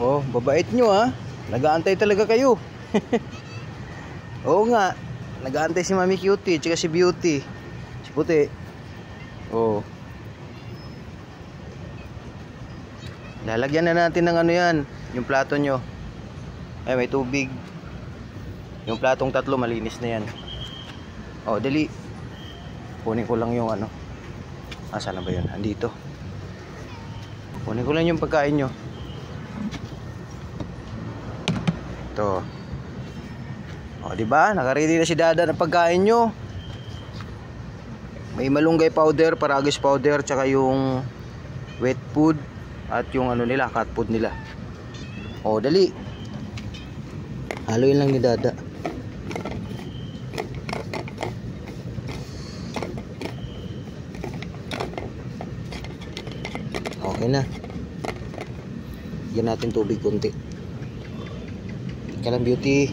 Oh, babait nyo ha. Nag-aantay talaga kayo. Oo nga. Nag-aantay si Mami Cutie tsaka si Beauty. Si Puti. Oh. Lalagyan na natin ng ano yan, yung plato nyo. Ay, may tubig. Yung platong tatlo malinis na yan. Oh, dali. Kunin ko lang yung ano. Saan na ba yun? Andito. Kunin ko lang yung pagkain nyo. Ito. O, diba? Nakaready na si Dada ng pagkain nyo. May malunggay powder, paragis powder, tsaka yung wet food at yung ano nila, cat food nila. O, dali. Haluin lang ni Dada. Okay na. Bigyan natin tubig konti. Kalang Beauty.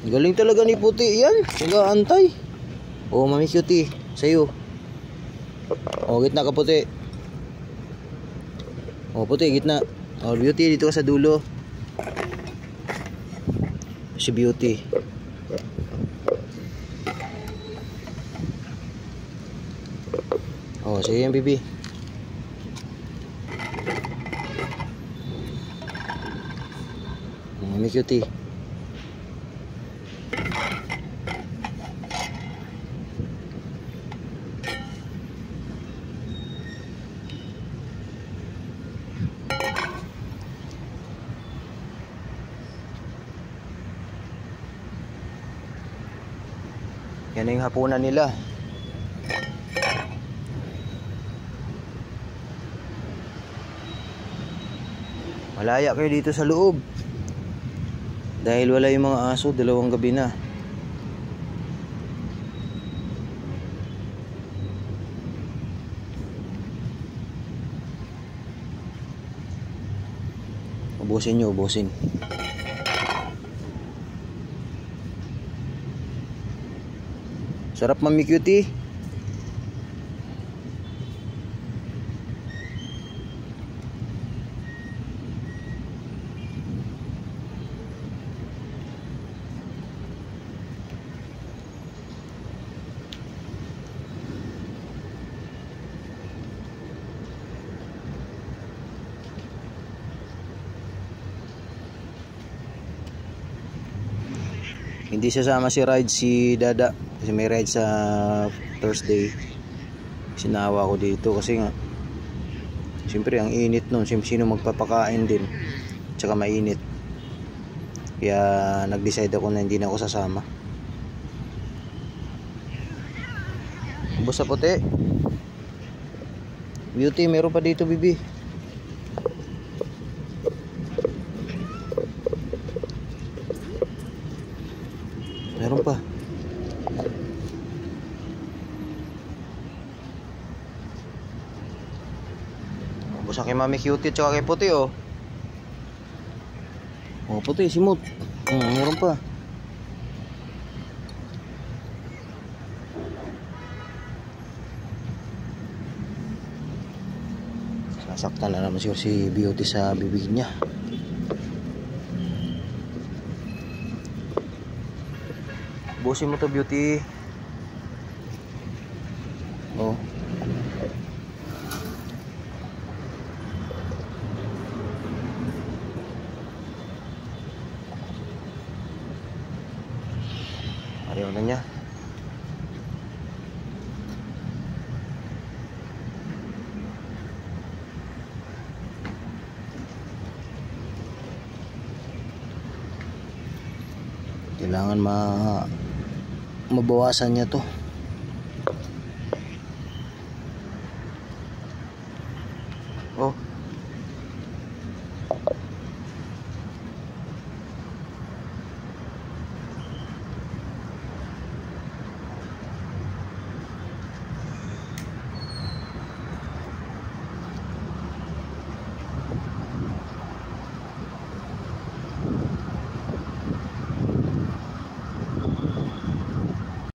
Galing talaga ni Puti yan. Nag-aantay. Oh, Mami Cutie, sa'yo. Oh, gitna ka Puti. Oh, Puti, gitna. Oh, Beauty, dito ka sa dulo. Si Beauty. Oh, sa'yo yan, Bibi. Mami Cutie. Yan na yung hapunan nila. Malaya kayo dito sa loob. Dahil wala yung mga aso, dalawang gabi na. Ubusin nyo, ubusin. Sarap, Mami Cutie. Hindi sasama si ride si Dada kasi may ride sa Thursday. Sinawa ko dito kasi nga siyempre ang init nun, sino magpapakain din tsaka mainit, kaya nag-decide ako na hindi na ako sasama. Ubos sa Puti. Beauty, meron pa dito, Bibi. Meron pa. Busa kay Mami Cutie tsaka kay Puti, oh. Oh, Puti, simot. Meron pa. Sasaktan na naman si Beauty sa bibig niya. Busin mo to, Beauty. Oh. Ayaw na niya. Kailangan mabawasan niya to.